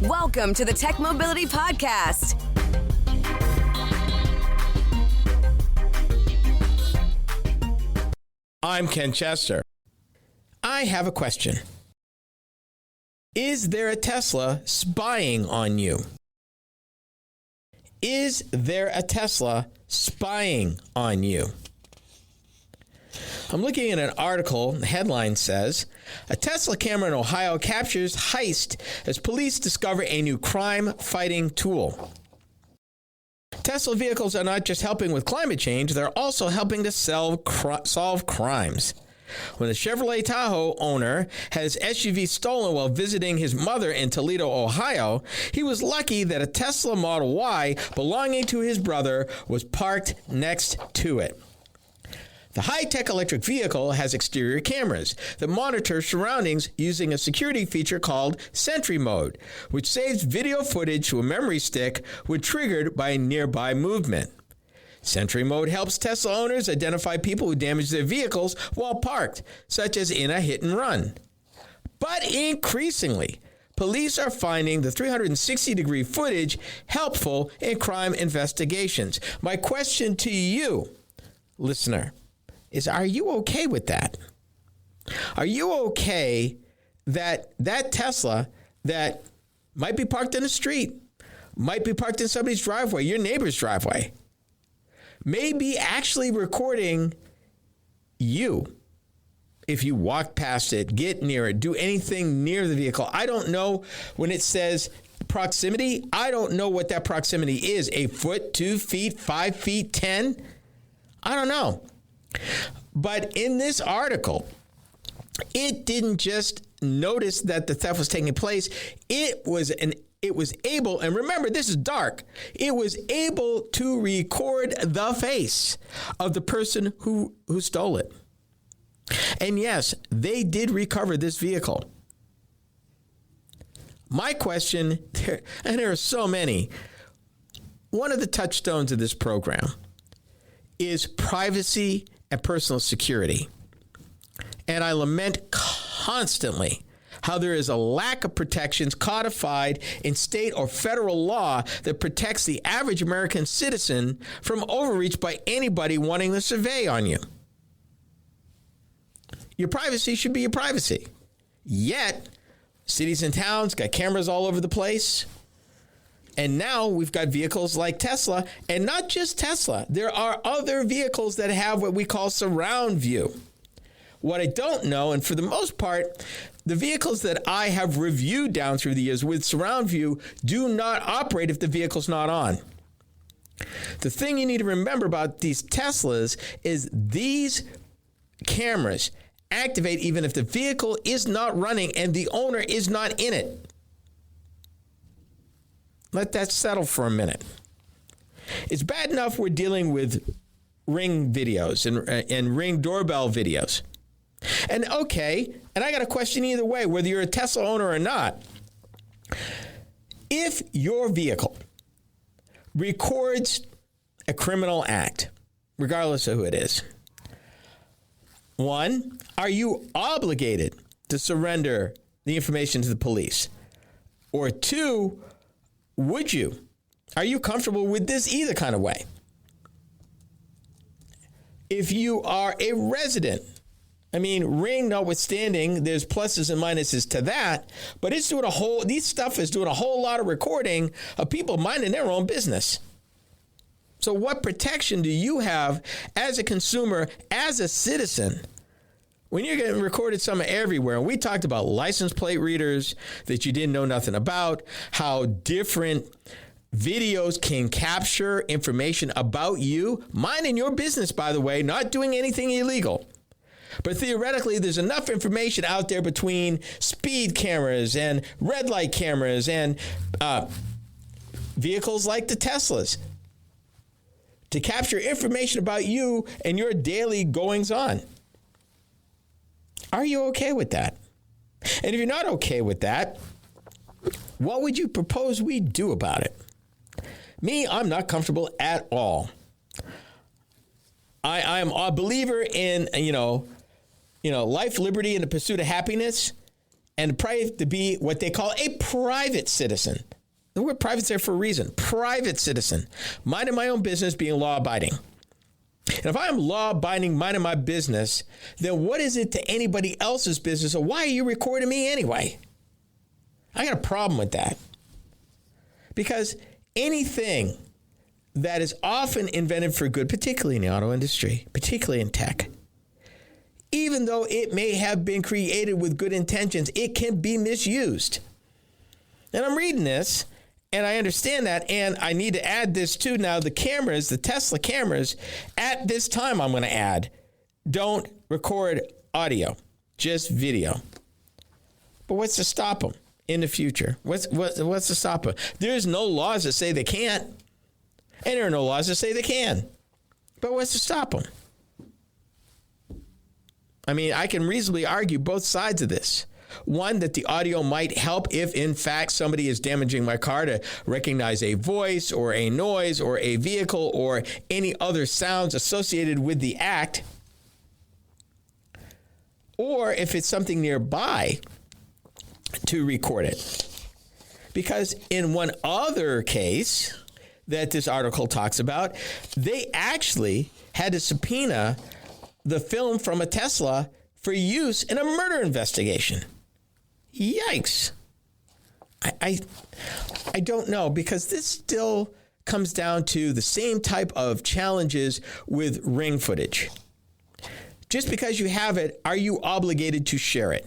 Welcome to the Tech Mobility Podcast. I'm Ken Chester. I have a question. Is there a Tesla spying on you? Is there a Tesla spying on you? I'm looking at an article. The headline says, a Tesla camera in Ohio captures heist as police discover a new crime-fighting tool. Tesla vehicles are not just helping with climate change, they're also helping to solve crimes. When the Chevrolet Tahoe owner had his SUV stolen while visiting his mother in Toledo, Ohio, he was lucky that a Tesla Model Y belonging to his brother was parked next to it. The high-tech electric vehicle has exterior cameras that monitor surroundings using a security feature called Sentry Mode, which saves video footage to a memory stick when triggered by a nearby movement. Sentry Mode helps Tesla owners identify people who damage their vehicles while parked, such as in a hit and run. But increasingly, police are finding the 360-degree footage helpful in crime investigations. My question to you, listener, is are you okay with that? Are you okay that Tesla that might be parked in the street, might be parked in somebody's driveway, your neighbor's driveway, may be actually recording you if you walk past it, get near it, do anything near the vehicle? I don't know when it says proximity. I don't know what that proximity is. A foot, 2 feet, 5 feet, 10? I don't know. But in this article, it didn't just notice that the theft was taking place. It was able, and remember, this is dark. It was able to record the face of the person who stole it. And yes, they did recover this vehicle. My question, and there are so many, one of the touchstones of this program is privacy and personal security. And I lament constantly how there is a lack of protections codified in state or federal law that protects the average American citizen from overreach by anybody wanting to survey on you. Your privacy should be your privacy. Yet, cities and towns got cameras all over the place. And now we've got vehicles like Tesla, and not just Tesla. There are other vehicles that have what we call surround view. What I don't know, and for the most part, the vehicles that I have reviewed down through the years with surround view do not operate if the vehicle's not on. The thing you need to remember about these Teslas is these cameras activate even if the vehicle is not running and the owner is not in it. Let that settle for a minute. It's bad enough we're dealing with Ring videos and Ring doorbell videos. And okay, and I got a question either way, whether you're a Tesla owner or not. If your vehicle records a criminal act, regardless of who it is, one, are you obligated to surrender the information to the police? Or two, would you? Are you comfortable with this either kind of way? If you are a resident, I mean, Ring notwithstanding, there's pluses and minuses to that, but it's doing these stuff is doing a whole lot of recording of people minding their own business. So what protection do you have as a consumer, as a citizen, when you're getting recorded somewhere everywhere? And we talked about license plate readers that you didn't know nothing about, how different videos can capture information about you, minding your business, by the way, not doing anything illegal. But theoretically, there's enough information out there between speed cameras and red light cameras and vehicles like the Teslas to capture information about you and your daily goings-on. Are you okay with that? And if you're not okay with that, what would you propose we do about it? Me, I'm not comfortable at all. I'm a believer in, life, liberty, and the pursuit of happiness. and pray to be what they call a private citizen. The word private's there for a reason. Private citizen, minding my own business, being law-abiding. And if I am law-abiding, minding my business, then what is it to anybody else's business? Or why are you recording me anyway? I got a problem with that. Because anything that is often invented for good, particularly in the auto industry, particularly in tech, even though it may have been created with good intentions, it can be misused. And I'm reading this, and I understand that, and I need to add this too. Now, the cameras, the Tesla cameras, at this time I'm going to add, don't record audio, just video. But what's to stop them in the future? What's to stop them? There's no laws that say they can't, and there are no laws that say they can. But what's to stop them? I mean, I can reasonably argue both sides of this. One, that the audio might help if, in fact, somebody is damaging my car to recognize a voice or a noise or a vehicle or any other sounds associated with the act. Or if it's something nearby, to record it. Because in one other case that this article talks about, they actually had to subpoena the film from a Tesla for use in a murder investigation. Yikes. I don't know, because this still comes down to the same type of challenges with ring footage. Just because you have it, are you obligated to share it?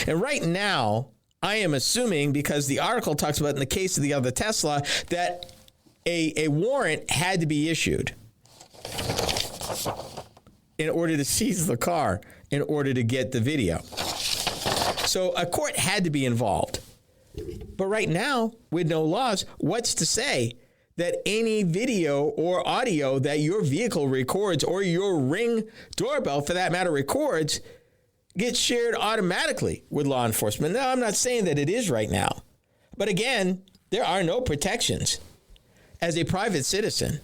And right now, I am assuming, because the article talks about in the case of the other Tesla, that a warrant had to be issued in order to seize the car, in order to get the video. So a court had to be involved. But right now, with no laws, what's to say that any video or audio that your vehicle records, or your Ring doorbell, for that matter, records, gets shared automatically with law enforcement? Now, I'm not saying that it is right now. But again, there are no protections as a private citizen.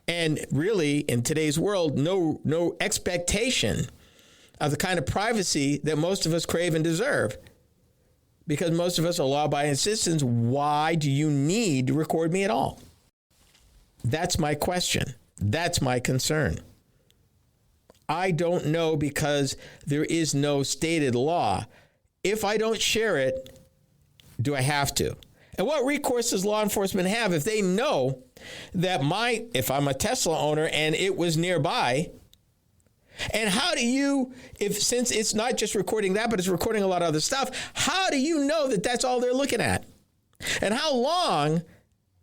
And really, in today's world, no expectation of the kind of privacy that most of us crave and deserve. Because most of us are law-abiding citizens, why do you need to record me at all? That's my question. That's my concern. I don't know, because there is no stated law. If I don't share it, do I have to? And what recourse does law enforcement have if they know that if I'm a Tesla owner and it was nearby? And how do you, since it's not just recording that, but it's recording a lot of other stuff, how do you know that that's all they're looking at? And how long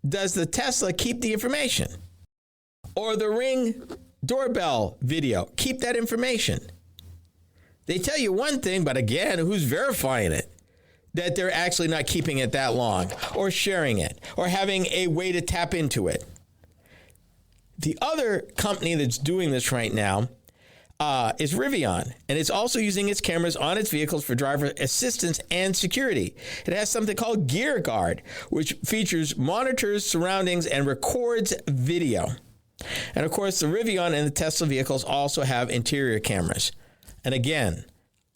does the Tesla keep the information? Or the Ring doorbell video, keep that information? They tell you one thing, but again, who's verifying it? That they're actually not keeping it that long, or sharing it, or having a way to tap into it. The other company that's doing this right now is Rivian, and it's also using its cameras on its vehicles for driver assistance and security. It has something called Gear Guard, which features monitors surroundings and records video. And of course, the Rivian and the Tesla vehicles also have interior cameras. And again,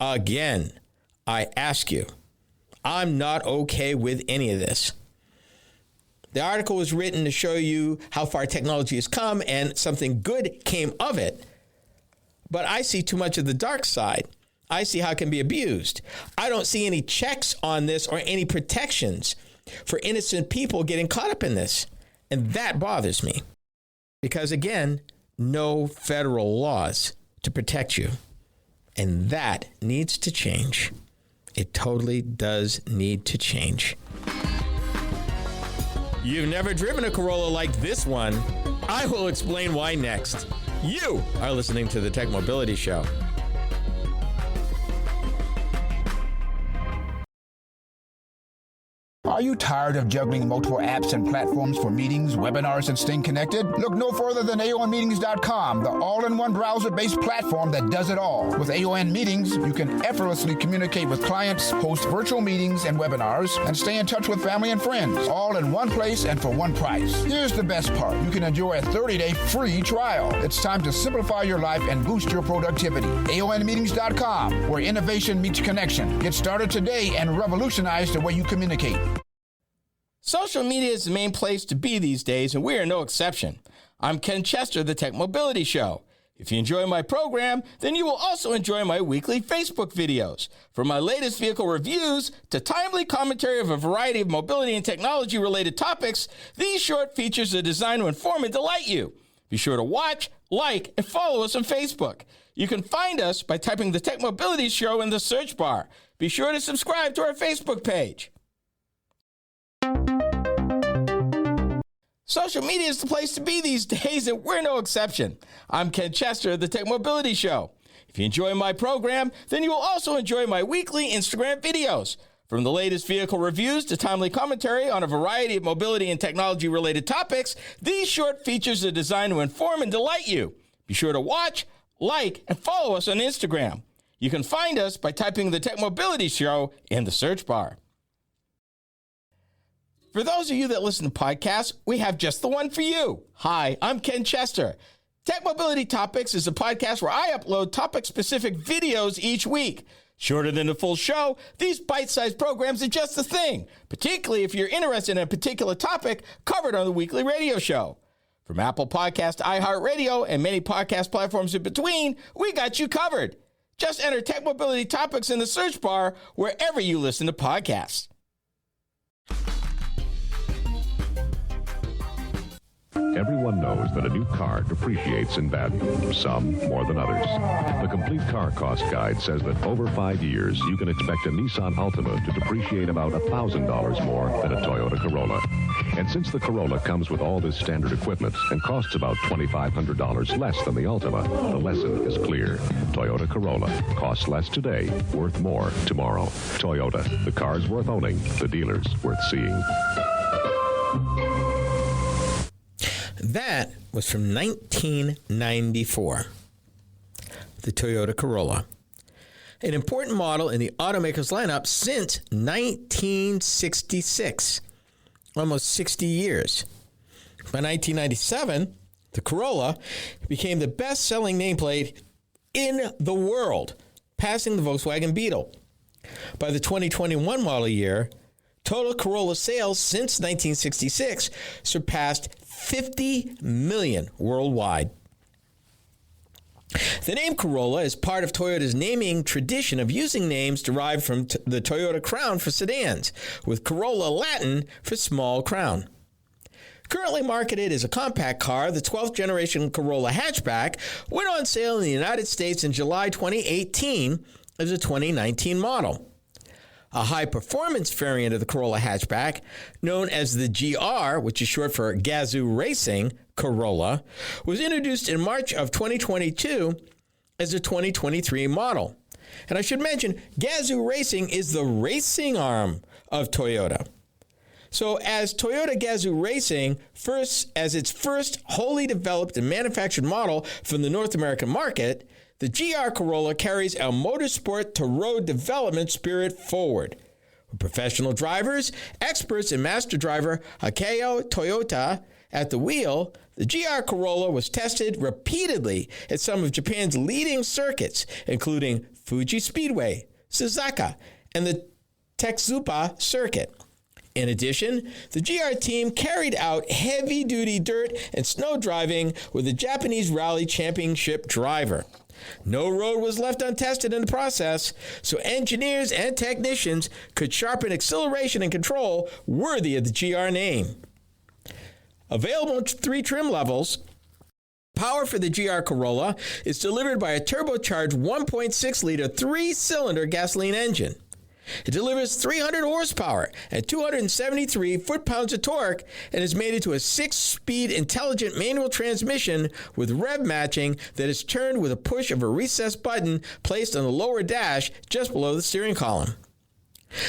I ask you, I'm not okay with any of this. The article was written to show you how far technology has come, and something good came of it. But I see too much of the dark side. I see how it can be abused. I don't see any checks on this or any protections for innocent people getting caught up in this. And that bothers me. Because again, no federal laws to protect you. And that needs to change. It totally does need to change. You've never driven a Corolla like this one. I will explain why next. You are listening to the Tech Mobility Show. Are you tired of juggling multiple apps and platforms for meetings, webinars, and staying connected? Look no further than AONmeetings.com, the all-in-one browser-based platform that does it all. With AON Meetings, you can effortlessly communicate with clients, host virtual meetings and webinars, and stay in touch with family and friends, all in one place and for one price. Here's the best part. You can enjoy a 30-day free trial. It's time to simplify your life and boost your productivity. AONmeetings.com, where innovation meets connection. Get started today and revolutionize the way you communicate. Social media is the main place to be these days, and we are no exception. I'm Ken Chester, the Tech Mobility Show. If you enjoy my program, then you will also enjoy my weekly Facebook videos. From my latest vehicle reviews to timely commentary of a variety of mobility and technology-related topics, these short features are designed to inform and delight you. Be sure to watch, like, and follow us on Facebook. You can find us by typing the Tech Mobility Show in the search bar. Be sure to subscribe to our Facebook page. Social media is the place to be these days, and we're no exception. I'm Ken Chester, the Tech Mobility Show. If you enjoy my program, then you will also enjoy my weekly Instagram videos. From the latest vehicle reviews to timely commentary on a variety of mobility and technology-related topics, these short features are designed to inform and delight you. Be sure to watch, like, and follow us on Instagram. You can find us by typing the Tech Mobility Show in the search bar. For those of you that listen to podcasts, we have just the one for you. Hi, I'm Ken Chester. Tech Mobility Topics is a podcast where I upload topic-specific videos each week. Shorter than the full show, these bite-sized programs are just the thing, particularly if you're interested in a particular topic covered on the weekly radio show. From Apple Podcast to iHeartRadio and many podcast platforms in between, we got you covered. Just enter Tech Mobility Topics in the search bar wherever you listen to podcasts. Everyone knows that a new car depreciates in value, some more than others. The Complete Car Cost Guide says that over 5 years, you can expect a Nissan Altima to depreciate about $1,000 more than a Toyota Corolla. And since the Corolla comes with all this standard equipment and costs about $2,500 less than the Altima, the lesson is clear. Toyota Corolla costs less today, worth more tomorrow. Toyota, the car's worth owning, the dealer's worth seeing. That was from 1994, the Toyota Corolla, an important model in the automaker's lineup since 1966, almost 60 years. By 1997, the Corolla became the best-selling nameplate in the world, passing the Volkswagen Beetle. By the 2021 model year, total Corolla sales since 1966 surpassed 50 million worldwide. The name Corolla is part of Toyota's naming tradition of using names derived from the Toyota Crown for sedans, with Corolla Latin for small crown. Currently marketed as a compact car, the 12th generation Corolla hatchback went on sale in the United States in July 2018 as a 2019 model. A high-performance variant of the Corolla hatchback, known as the GR, which is short for Gazoo Racing Corolla, was introduced in March of 2022 as a 2023 model. And I should mention, Gazoo Racing is the racing arm of Toyota. So as Toyota Gazoo Racing, as its first wholly developed and manufactured model for the North American market, the GR Corolla carries our motorsport to road development spirit forward. With professional drivers, experts, and master driver Akio Toyota at the wheel, the GR Corolla was tested repeatedly at some of Japan's leading circuits, including Fuji Speedway, Suzuka, and the Tsukuba circuit. In addition, the GR team carried out heavy-duty dirt and snow driving with a Japanese Rally Championship driver. No road was left untested in the process, so engineers and technicians could sharpen acceleration and control worthy of the GR name. Available in 3 trim levels, power for the GR Corolla is delivered by a turbocharged 1.6-liter 3-cylinder gasoline engine. It delivers 300 horsepower and 273 foot-pounds of torque and is mated to a 6-speed intelligent manual transmission with rev matching that is turned with a push of a recessed button placed on the lower dash just below the steering column.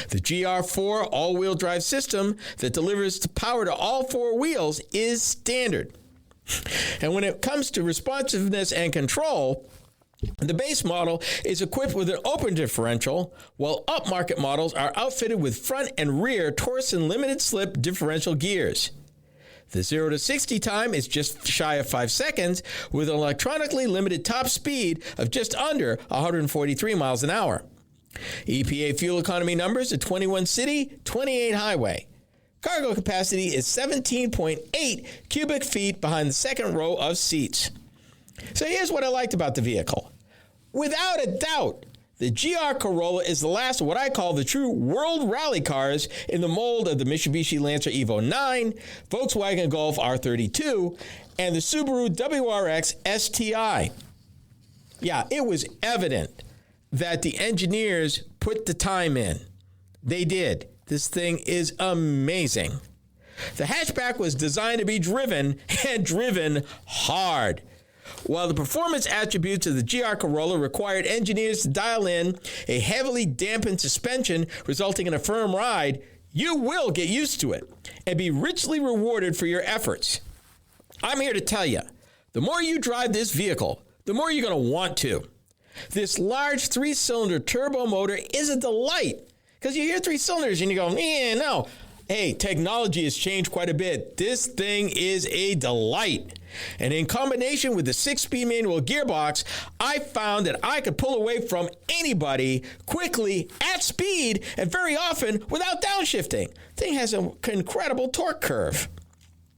The GR4 all-wheel drive system that delivers the power to all four wheels is standard. And when it comes to responsiveness and control, the base model is equipped with an open differential, while upmarket models are outfitted with front and rear Torsen limited slip differential gears. The 0 to 60 time is just shy of 5 seconds, with an electronically limited top speed of just under 143 miles an hour. EPA fuel economy numbers are 21 city, 28 highway. Cargo capacity is 17.8 cubic feet behind the second row of seats. So here's what I liked about the vehicle. Without a doubt, the GR Corolla is the last of what I call the true world rally cars in the mold of the Mitsubishi Lancer Evo 9, Volkswagen Golf R32, and the Subaru WRX STI. Yeah, it was evident that the engineers put the time in. They did. This thing is amazing. The hatchback was designed to be driven, and driven hard. While the performance attributes of the GR Corolla required engineers to dial in a heavily dampened suspension resulting in a firm ride, you will get used to it and be richly rewarded for your efforts. I'm here to tell you, the more you drive this vehicle, the more you're going to want to. This large 3-cylinder turbo motor is a delight, because you hear 3 cylinders and you go, no. Hey, technology has changed quite a bit. This thing is a delight. And in combination with the 6-speed manual gearbox, I found that I could pull away from anybody quickly, at speed, and very often without downshifting. The thing has an incredible torque curve.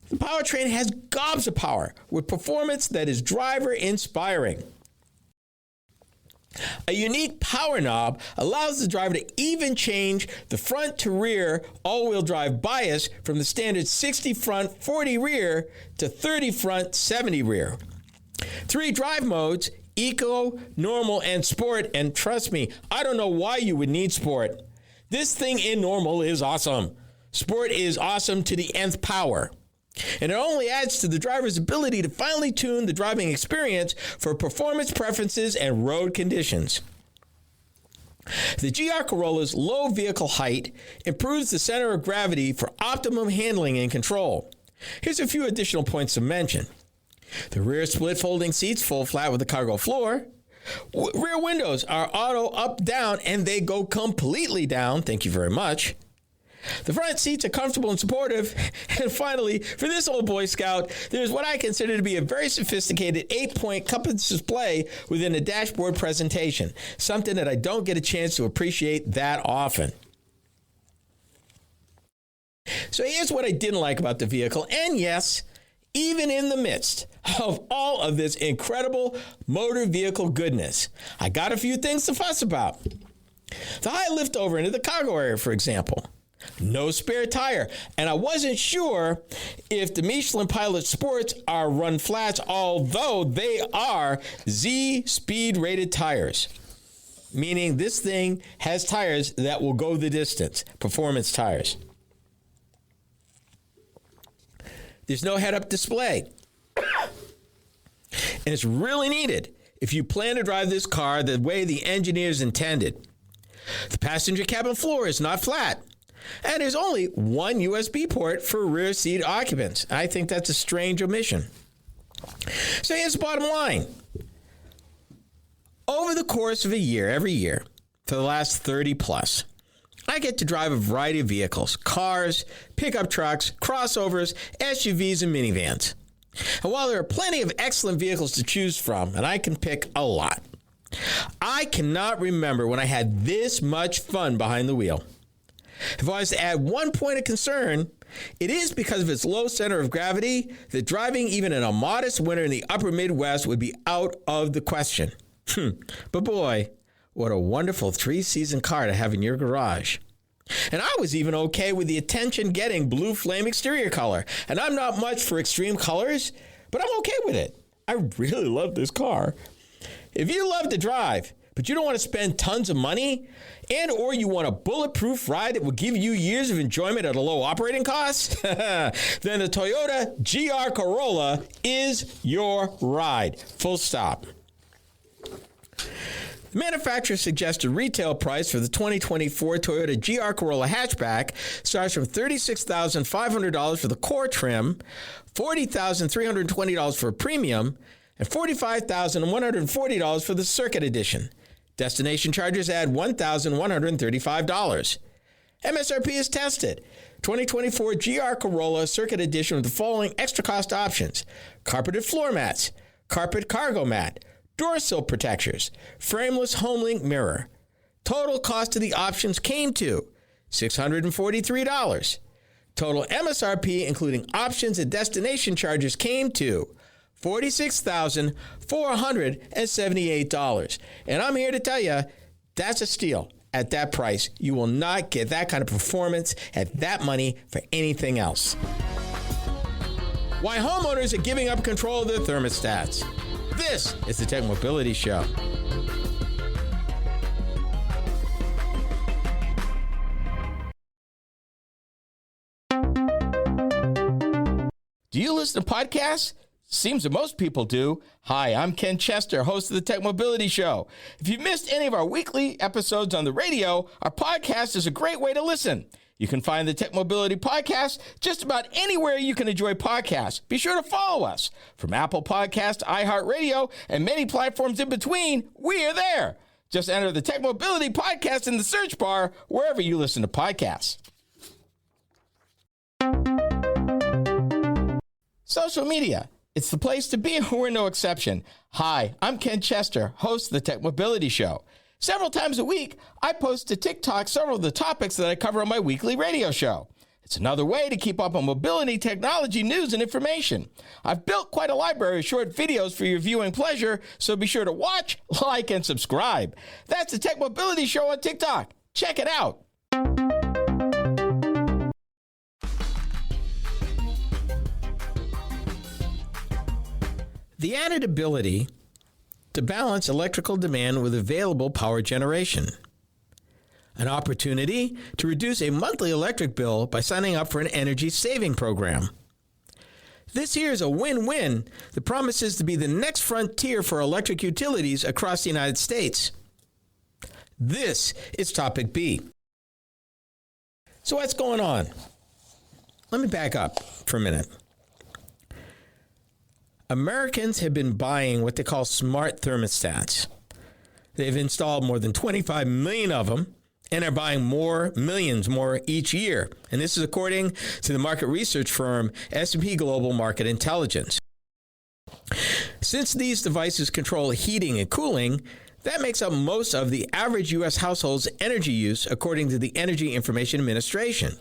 The powertrain has gobs of power with performance that is driver inspiring. A unique power knob allows the driver to even change the front to rear all-wheel drive bias from the standard 60 front, 40 rear to 30 front, 70 rear. 3 drive modes, Eco, Normal, and Sport, and trust me, I don't know why you would need Sport. This thing in Normal is awesome. Sport is awesome to the nth power. And it only adds to the driver's ability to finely tune the driving experience for performance preferences and road conditions. The GR Corolla's low vehicle height improves the center of gravity for optimum handling and control. Here's a few additional points to mention. The rear split folding seats fold flat with the cargo floor. Rear windows are auto up-down, and they go completely down. Thank you very much. The front seats are comfortable and supportive. And finally, for this old Boy Scout, there's what I consider to be a very sophisticated 8-point compass display within the dashboard presentation, something that I don't get a chance to appreciate that often. So here's what I didn't like about the vehicle, and yes, even in the midst of all of this incredible motor vehicle goodness, I got a few things to fuss about. The high liftover into the cargo area, for example. No spare tire, and I wasn't sure if the Michelin Pilot Sports are run flats, although they are Z speed rated tires, meaning this thing has tires that will go the distance, performance tires. There's no head-up display, and it's really needed if you plan to drive this car the way the engineers intended. The passenger cabin floor is not flat. And there's only one USB port for rear seat occupants. I think that's a strange omission. So here's the bottom line. Over the course of a year, every year, for the last 30 plus, I get to drive a variety of vehicles, cars, pickup trucks, crossovers, SUVs, and minivans. And while there are plenty of excellent vehicles to choose from, and I can pick a lot, I cannot remember when I had this much fun behind the wheel. If I was to add one point of concern, it is because of its low center of gravity that driving even in a modest winter in the upper Midwest would be out of the question. But boy, what a wonderful 3-season car to have in your garage. And I was even okay with the attention-getting blue flame exterior color. And I'm not much for extreme colors, but I'm okay with it. I really love this car. If you love to drive, but you don't want to spend tons of money, and or you want a bulletproof ride that will give you years of enjoyment at a low operating cost, then the Toyota GR Corolla is your ride. Full stop. The manufacturer suggested retail price for the 2024 Toyota GR Corolla hatchback starts from $36,500 for the core trim, $40,320 for a premium, and $45,140 for the Circuit Edition. Destination charges add $1,135. MSRP is tested. 2024 GR Corolla Circuit Edition with the following extra cost options: carpeted floor mats, carpet cargo mat, door sill protectors, frameless HomeLink mirror. Total cost of the options came to $643. Total MSRP, including options and destination charges, came to $46,478. And I'm here to tell you, that's a steal. At that price, you will not get that kind of performance at that money for anything else. Why homeowners are giving up control of their thermostats. This is the Tech Mobility Show. Do you listen to podcasts? Seems that most people do. Hi, I'm Ken Chester, host of the Tech Mobility Show. If you've missed any of our weekly episodes on the radio, our podcast is a great way to listen. You can find the Tech Mobility Podcast just about anywhere you can enjoy podcasts. Be sure to follow us. From Apple Podcasts, iHeartRadio, and many platforms in between, we are there. Just enter the Tech Mobility Podcast in the search bar wherever you listen to podcasts. Social media. It's the place to be, and we're no exception. Hi, I'm Ken Chester, host of the Tech Mobility Show. Several times a week, I post to TikTok several of the topics that I cover on my weekly radio show. It's another way to keep up on mobility, technology, news, and information. I've built quite a library of short videos for your viewing pleasure, so be sure to watch, like, and subscribe. That's the Tech Mobility Show on TikTok. Check it out. The added ability to balance electrical demand with available power generation. An opportunity to reduce a monthly electric bill by signing up for an energy saving program. This here is a win-win that promises to be the next frontier for electric utilities across the United States. This is topic B. So what's going on? Let me back up for a minute. Americans have been buying what they call smart thermostats. They've installed more than 25 million of them and are buying millions more each year. And this is according to the market research firm S&P Global Market Intelligence. Since these devices control heating and cooling, that makes up most of the average U.S. household's energy use, according to the Energy Information Administration.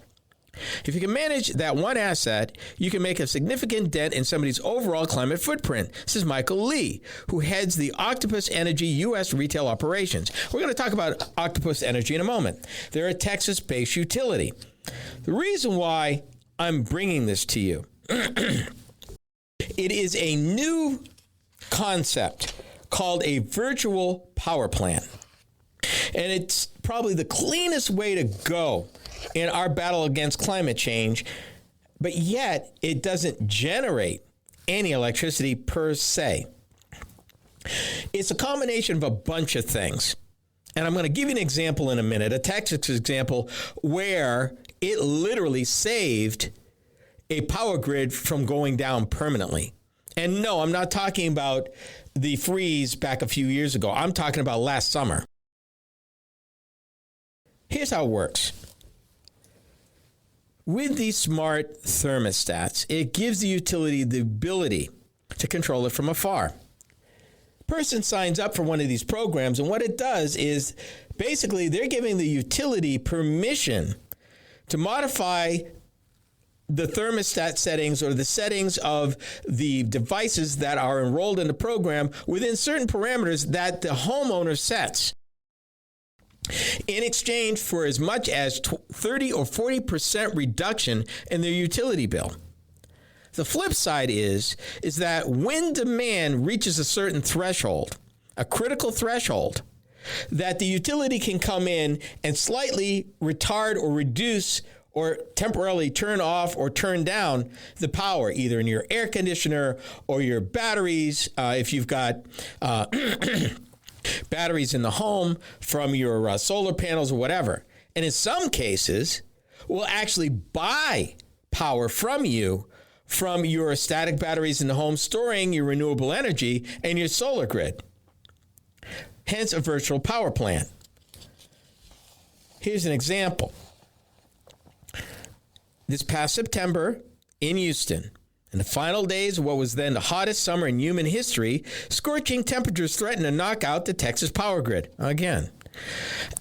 If you can manage that one asset, you can make a significant dent in somebody's overall climate footprint. This is Michael Lee, who heads the Octopus Energy U.S. retail operations. We're going to talk about Octopus Energy in a moment. They're a Texas-based utility. The reason why I'm bringing this to you, it is a new concept called a virtual power plant. And it's probably the cleanest way to go in our battle against climate change, but yet it doesn't generate any electricity per se. It's a combination of a bunch of things. And I'm going to give you an example in a minute, a Texas example where it literally saved a power grid from going down permanently. And no, I'm not talking about the freeze back a few years ago. I'm talking about last summer. Here's how it works. With these smart thermostats, it gives the utility the ability to control it from afar. Person signs up for one of these programs, and what it does is basically they're giving the utility permission to modify the thermostat settings or the settings of the devices that are enrolled in the program within certain parameters that the homeowner sets, in exchange for as much as 30 or 40% reduction in their utility bill. The flip side is that when demand reaches a certain threshold, a critical threshold, that the utility can come in and slightly retard or reduce or temporarily turn off or turn down the power, either in your air conditioner or your batteries, if you've got batteries in the home from your solar panels or whatever. And in some cases, will actually buy power from you from your static batteries in the home, storing your renewable energy and your solar grid. Hence, a virtual power plant. Here's an example. This past September in Houston, in the final days of what was then the hottest summer in human history, scorching temperatures threatened to knock out the Texas power grid again.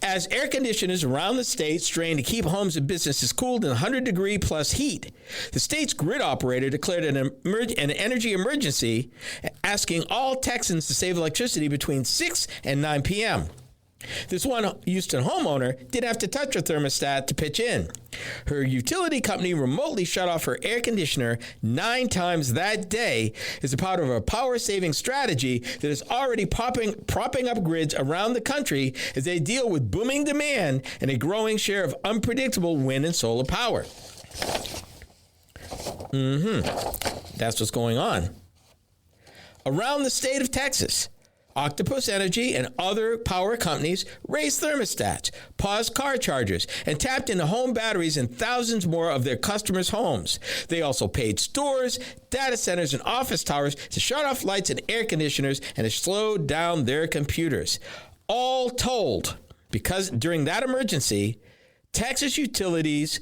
As air conditioners around the state strained to keep homes and businesses cooled in 100-degree plus heat, the state's grid operator declared an energy emergency, asking all Texans to save electricity between 6 and 9 p.m. This one Houston homeowner didn't have to touch her thermostat to pitch in. Her utility company remotely shut off her air conditioner 9 times that day as a part of a power-saving strategy that is already propping up grids around the country as they deal with booming demand and a growing share of unpredictable wind and solar power. That's what's going on. Around the state of Texas, Octopus Energy and other power companies raised thermostats, paused car chargers, and tapped into home batteries in thousands more of their customers' homes. They also paid stores, data centers, and office towers to shut off lights and air conditioners and to slow down their computers. All told, because during that emergency, Texas utilities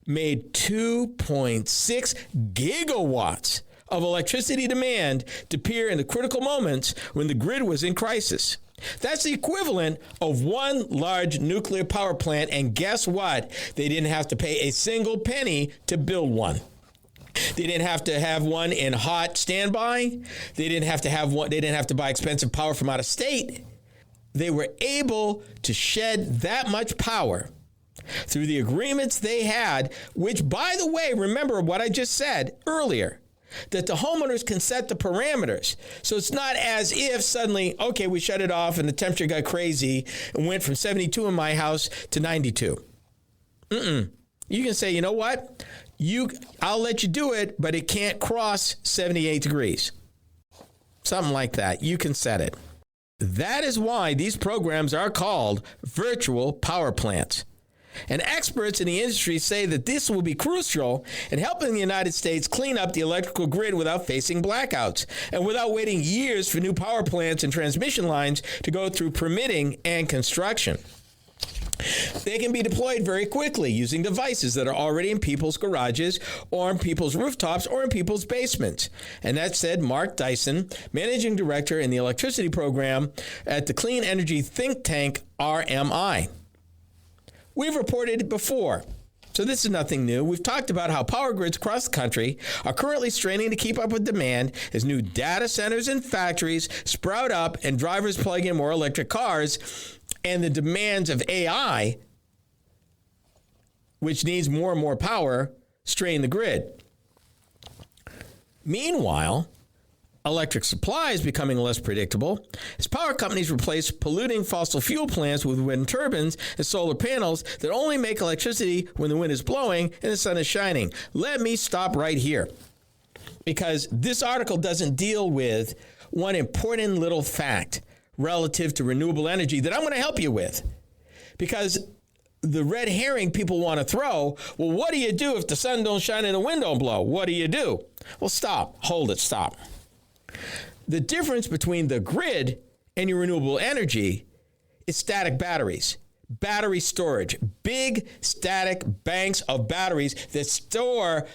made 2.6 gigawatts of electricity demand to appear in the critical moments when the grid was in crisis. That's the equivalent of one large nuclear power plant, and guess what? They didn't have to pay a single penny to build one. They didn't have to have one in hot standby. They didn't have to have one. They didn't have to buy expensive power from out of state. They were able to shed that much power through the agreements they had, which, by the way, remember what I just said earlier, that the homeowners can set the parameters. So it's not as if suddenly, okay, we shut it off and the temperature got crazy and went from 72 in my house to 92. You can say, you know what? I'll let you do it, but it can't cross 78 degrees. Something like that. You can set it. That is why these programs are called virtual power plants. And experts in the industry say that this will be crucial in helping the United States clean up the electrical grid without facing blackouts and without waiting years for new power plants and transmission lines to go through permitting and construction. They can be deployed very quickly using devices that are already in people's garages or on people's rooftops or in people's basements. And that said, Mark Dyson, managing director in the electricity program at the clean energy think tank RMI. We've reported it before, so this is nothing new. We've talked about how power grids across the country are currently straining to keep up with demand as new data centers and factories sprout up and drivers plug in more electric cars, and the demands of AI, which needs more and more power, strain the grid. Meanwhile, electric supply is becoming less predictable as power companies replace polluting fossil fuel plants with wind turbines and solar panels that only make electricity when the wind is blowing and the sun is shining. Let me stop right here, because this article doesn't deal with one important little fact relative to renewable energy that I'm going to help you with. Because the red herring people want to throw, well, what do you do if the sun don't shine and the wind don't blow? What do you do? Well, stop. Hold it. Stop. The difference between the grid and your renewable energy is static batteries, battery storage, big static banks of batteries that store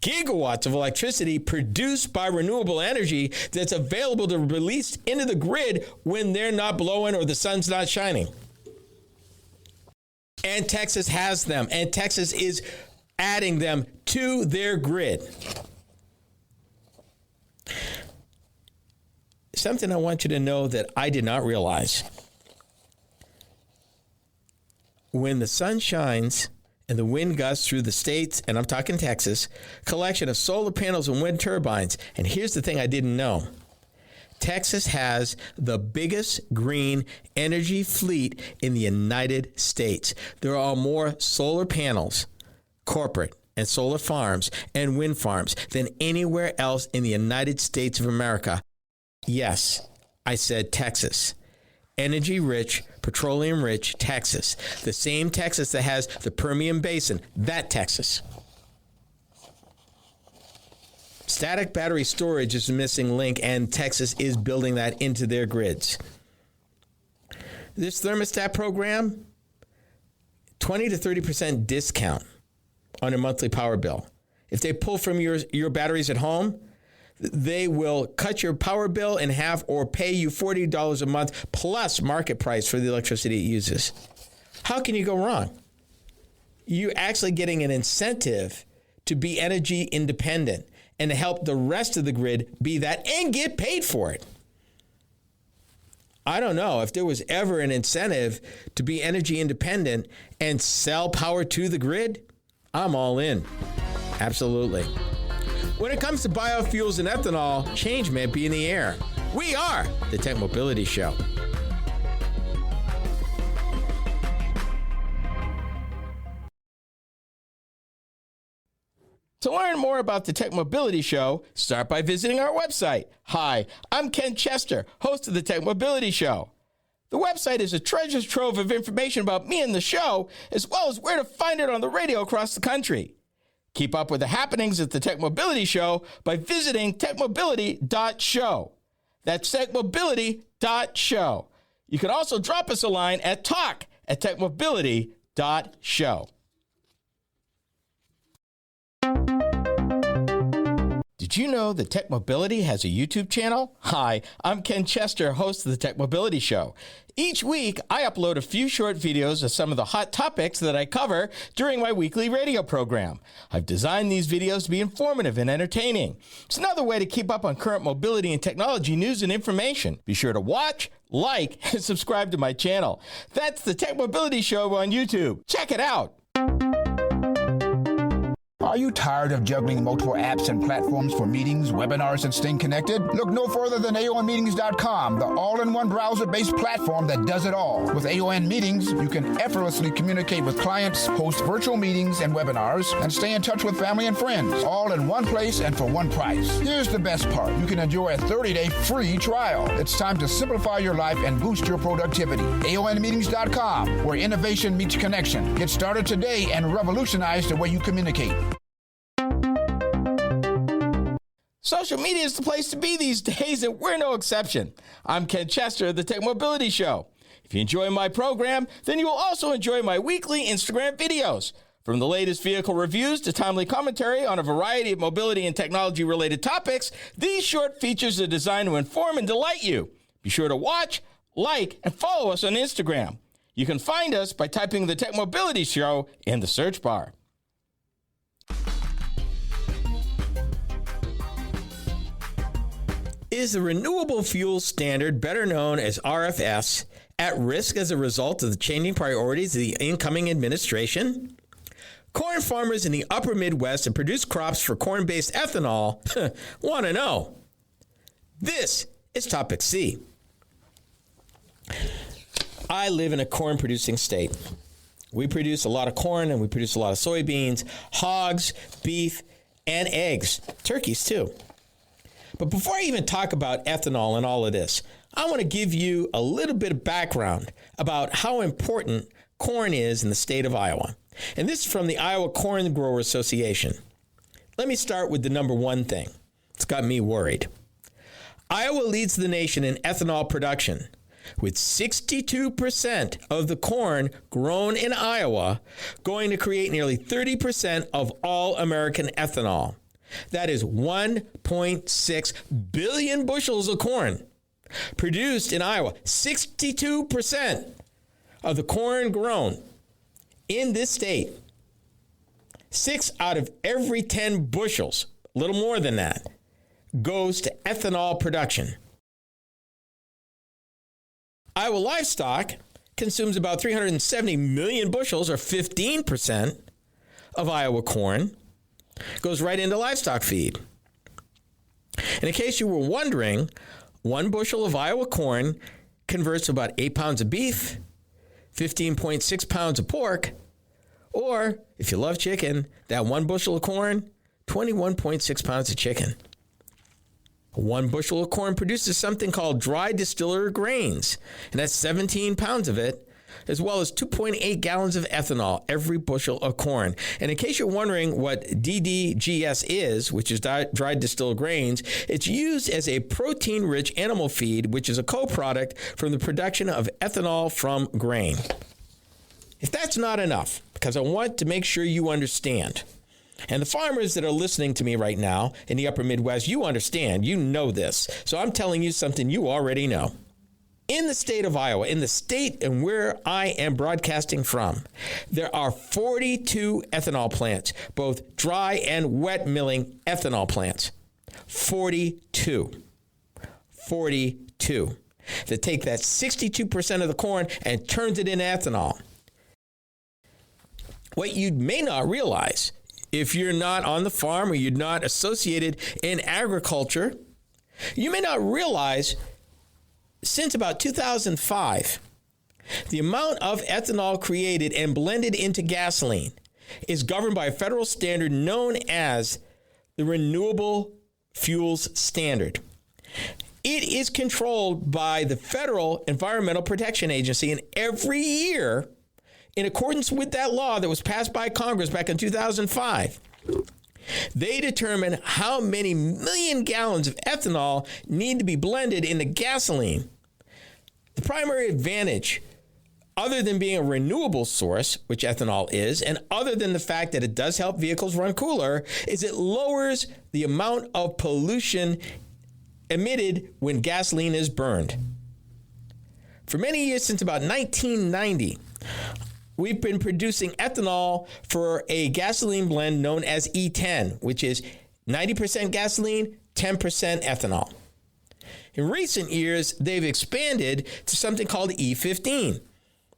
gigawatts of electricity produced by renewable energy that's available to be released into the grid when they're not blowing or the sun's not shining. And Texas has them, and Texas is adding them to their grid. Something I want you to know that I did not realize. When the sun shines and the wind gusts through the states, and I'm talking Texas, collection of solar panels and wind turbines, and here's the thing I didn't know. Texas has the biggest green energy fleet in the United States. There are more solar panels, corporate, and solar farms and wind farms than anywhere else in the United States of America. Yes, I said Texas. energy-rich, petroleum-rich Texas. The same Texas that has the Permian Basin, that Texas. Static battery storage is a missing link, and Texas is building that into their grids. This thermostat program, 20 to 30% discount on a monthly power bill. If they pull from your batteries at home, they will cut your power bill in half or pay you $40 a month plus market price for the electricity it uses. How can you go wrong? You're actually getting an incentive to be energy independent and to help the rest of the grid be that and get paid for it. I don't know if there was ever an incentive to be energy independent and sell power to the grid. I'm all in. Absolutely. When it comes to biofuels and ethanol, change may be in the air. We are the Tech Mobility Show. To learn more about the Tech Mobility Show, start by visiting our website. Hi, I'm Ken Chester, host of the Tech Mobility Show. The website is a treasure trove of information about me and the show, as well as where to find it on the radio across the country. Keep up with the happenings at the Tech Mobility Show by visiting techmobility.show. That's techmobility.show. You can also drop us a line at talk@techmobility.show. Did you know that Tech Mobility has a YouTube channel? Hi, I'm Ken Chester, host of the Tech Mobility Show. Each week, I upload a few short videos of some of the hot topics that I cover during my weekly radio program. I've designed these videos to be informative and entertaining. It's another way to keep up on current mobility and technology news and information. Be sure to watch, like, and subscribe to my channel. That's the Tech Mobility Show on YouTube. Check it out. Are you tired of juggling multiple apps and platforms for meetings, webinars, and staying connected? Look no further than AONmeetings.com, the all-in-one browser-based platform that does it all. With AON Meetings, you can effortlessly communicate with clients, host virtual meetings and webinars, and stay in touch with family and friends, all in one place and for one price. Here's the best part. You can enjoy a 30-day free trial. It's time to simplify your life and boost your productivity. AONmeetings.com, where innovation meets connection. Get started today and revolutionize the way you communicate. Social media is the place to be these days, and we're no exception. I'm Ken Chester of the Tech Mobility Show. If you enjoy my program, then you will also enjoy my weekly Instagram videos. From the latest vehicle reviews to timely commentary on a variety of mobility and technology-related topics, these short features are designed to inform and delight you. Be sure to watch, like, and follow us on Instagram. You can find us by typing the Tech Mobility Show in the search bar. Is the Renewable Fuel Standard, better known as RFS, at risk as a result of the changing priorities of the incoming administration? Corn farmers in the upper Midwest that produce crops for corn-based ethanol want to know. This is Topic C. I live in a corn-producing state. We produce a lot of corn and we produce a lot of soybeans, hogs, beef, and eggs. Turkeys, too. But before I even talk about ethanol and all of this, I want to give you a little bit of background about how important corn is in the state of Iowa. And this is from the Iowa Corn Grower Association. Let me start with the number one thing. It's got me worried. Iowa leads the nation in ethanol production, with 62% of the corn grown in Iowa going to create nearly 30% of all American ethanol. That is 1.6 billion bushels of corn produced in Iowa. 62% of the corn grown in this state. 6 out of every 10 bushels, a little more than that, goes to ethanol production. Iowa livestock consumes about 370 million bushels, or 15% of Iowa corn. Goes right into livestock feed. And in case you were wondering, 1 bushel of Iowa corn converts to about 8 pounds of beef, 15.6 pounds of pork, or, if you love chicken, that 1 bushel of corn, 21.6 pounds of chicken. 1 bushel of corn produces something called dry distiller grains, and that's 17 pounds of it, as well as 2.8 gallons of ethanol every bushel of corn. And in case you're wondering what DDGS is, which is dried distilled grains, it's used as a protein-rich animal feed, which is a co-product from the production of ethanol from grain. If that's not enough, because I want to make sure you understand, and the farmers that are listening to me right now in the upper Midwest, you understand, you know this. So I'm telling you something you already know. In the state of Iowa, in the state and where I am broadcasting from, there are 42 ethanol plants, both dry and wet milling ethanol plants. 42 that take that 62% of the corn and turns it into ethanol. What you may not realize, if you're not on the farm or you're not associated in agriculture, you may not realize since about 2005, the amount of ethanol created and blended into gasoline is governed by a federal standard known as the Renewable Fuels Standard. It is controlled by the Federal Environmental Protection Agency, and every year, in accordance with that law that was passed by Congress back in 2005, they determine how many million gallons of ethanol need to be blended into gasoline. The primary advantage, other than being a renewable source, which ethanol is, and other than the fact that it does help vehicles run cooler, is it lowers the amount of pollution emitted when gasoline is burned. For many years, since about 1990, we've been producing ethanol for a gasoline blend known as E10, which is 90% gasoline, 10% ethanol. In recent years, they've expanded to something called E15.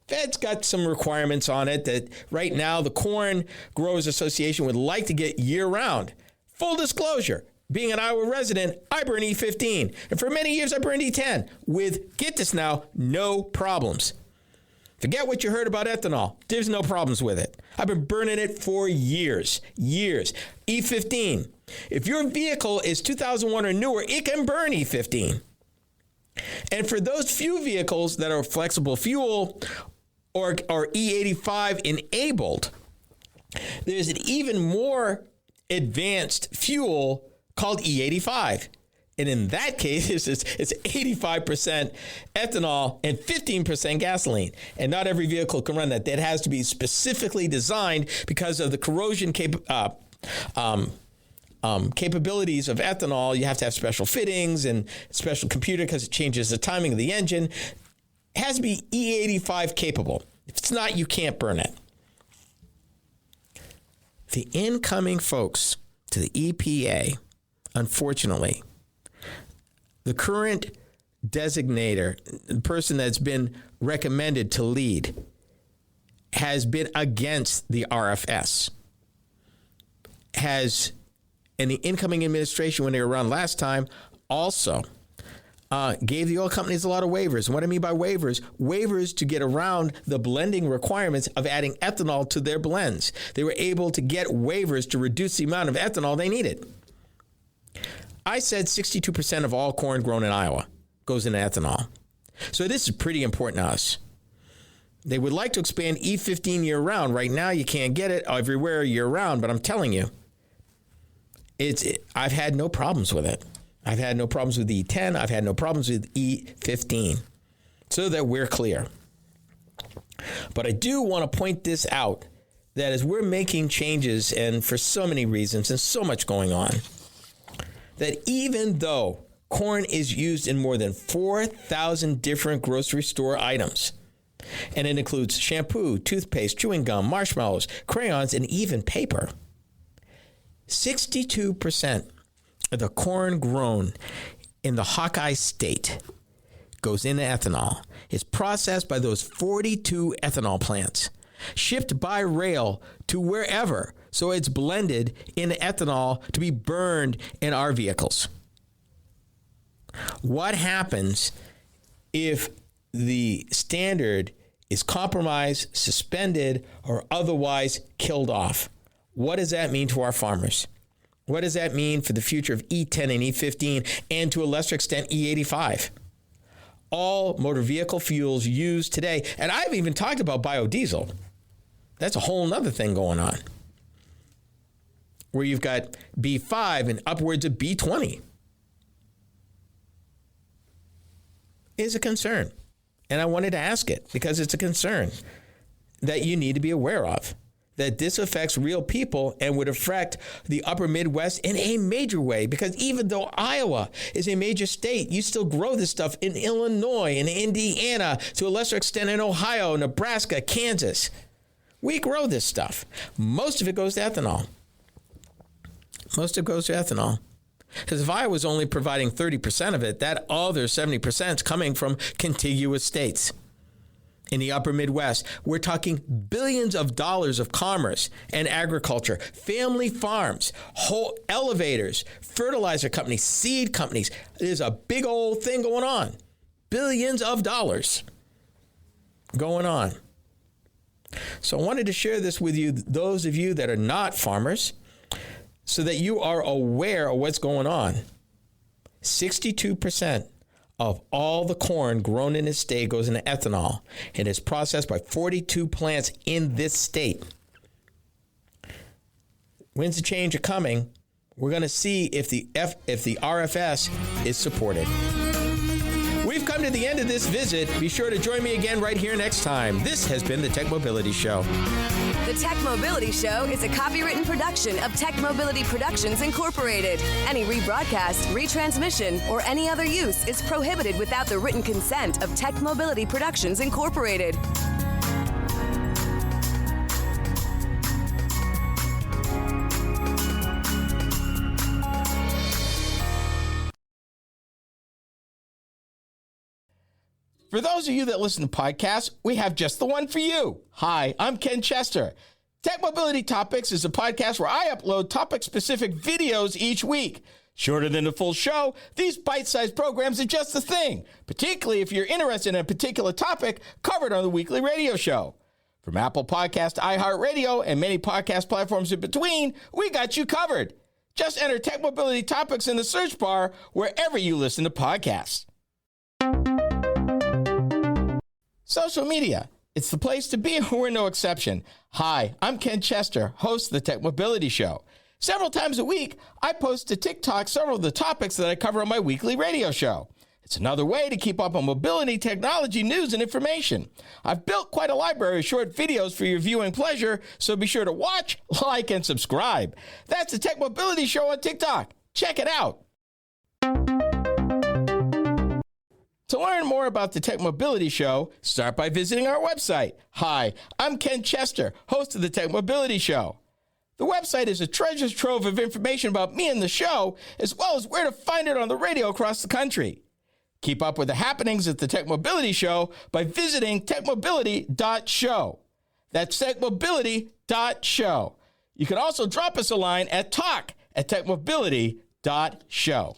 That's got some requirements on it that right now the Corn Growers Association would like to get year-round. Full disclosure, being an Iowa resident, I burn E15. And for many years, I burned E10 with, get this now, no problems. Forget what you heard about ethanol. There's no problems with it. I've been burning it for years. E15. If your vehicle is 2001 or newer, it can burn E15. And for those few vehicles that are flexible fuel or E85 enabled, there's an even more advanced fuel called E85. And in that case, it's 85% ethanol and 15% gasoline. And not every vehicle can run that. That has to be specifically designed because of the corrosion capabilities of ethanol. You have to have special fittings and special computer because it changes the timing of the engine. It has to be E85 capable. If it's not, you can't burn it. The incoming folks to the EPA, unfortunately, the current designator, the person that's been recommended to lead, has been against the RFS. And the incoming administration, when they were around last time, also gave the oil companies a lot of waivers. And what I mean by waivers to get around the blending requirements of adding ethanol to their blends. They were able to get waivers to reduce the amount of ethanol they needed. I said 62% of all corn grown in Iowa goes into ethanol. So this is pretty important to us. They would like to expand E15 year-round. Right now, you can't get it everywhere year-round, but I'm telling you, I've had no problems with it. I've had no problems with E10. I've had no problems with E15, so that we're clear. But I do want to point this out, that as we're making changes, and for so many reasons and so much going on, that even though corn is used in more than 4,000 different grocery store items, and it includes shampoo, toothpaste, chewing gum, marshmallows, crayons, and even paper, 62% of the corn grown in the Hawkeye State goes into ethanol. It's processed by those 42 ethanol plants, shipped by rail to wherever, so it's blended into ethanol to be burned in our vehicles. What happens if the standard is compromised, suspended, or otherwise killed off? What does that mean to our farmers? What does that mean for the future of E10 and E15 and to a lesser extent E85? All motor vehicle fuels used today, and I've even talked about biodiesel. That's a whole nother thing going on, where you've got B5 and upwards of B20. Is a concern. And I wanted to ask it because it's a concern that you need to be aware of, that this affects real people and would affect the upper Midwest in a major way, because even though Iowa is a major state, you still grow this stuff in Illinois and Indiana, to a lesser extent in Ohio, Nebraska, Kansas. We grow this stuff. Most of it goes to ethanol. Most of it goes to ethanol. Because if I was only providing 30% of it, that other 70% is coming from contiguous states. In the upper Midwest, we're talking billions of dollars of commerce and agriculture, family farms, whole elevators, fertilizer companies, seed companies. There's a big old thing going on. Billions of dollars going on. So I wanted to share this with you, those of you that are not farmers, so that you are aware of what's going on. 62% of all the corn grown in this state goes into ethanol and is processed by 42 plants in this state. Winds of change are coming. We're going to see if the RFS is supported. We've come to the end of this visit. Be sure to join me again right here next time. This has been the Tech Mobility Show. The Tech Mobility Show is a copywritten production of Tech Mobility Productions, Incorporated. Any rebroadcast, retransmission, or any other use is prohibited without the written consent of Tech Mobility Productions, Incorporated. For those of you that listen to podcasts, we have just the one for you. Hi, I'm Ken Chester. Tech Mobility Topics is a podcast where I upload topic-specific videos each week. Shorter than the full show, these bite-sized programs are just the thing, particularly if you're interested in a particular topic covered on the weekly radio show. From Apple Podcasts to iHeartRadio and many podcast platforms in between, we got you covered. Just enter Tech Mobility Topics in the search bar wherever you listen to podcasts. Social media. It's the place to be, and we're no exception. Hi, I'm Ken Chester, host of the Tech Mobility Show. Several times a week, I post to TikTok several of the topics that I cover on my weekly radio show. It's another way to keep up on mobility, technology, news, and information. I've built quite a library of short videos for your viewing pleasure, so be sure to watch, like, and subscribe. That's the Tech Mobility Show on TikTok. Check it out. To learn more about the Tech Mobility Show, start by visiting our website. Hi, I'm Ken Chester, host of the Tech Mobility Show. The website is a treasure trove of information about me and the show, as well as where to find it on the radio across the country. Keep up with the happenings at the Tech Mobility Show by visiting techmobility.show. That's techmobility.show. You can also drop us a line at talk@techmobility.show.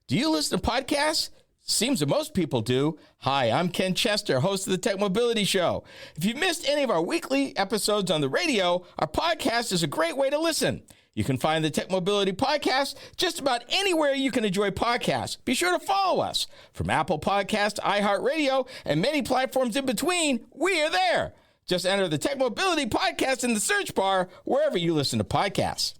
Do you listen to podcasts? Seems that most people do. Hi, I'm Ken Chester, host of the Tech Mobility Show. If you missed any of our weekly episodes on the radio, our podcast is a great way to listen. You can find the Tech Mobility Podcast just about anywhere you can enjoy podcasts. Be sure to follow us. From Apple Podcasts to iHeartRadio and many platforms in between, we are there. Just enter the Tech Mobility Podcast in the search bar wherever you listen to podcasts.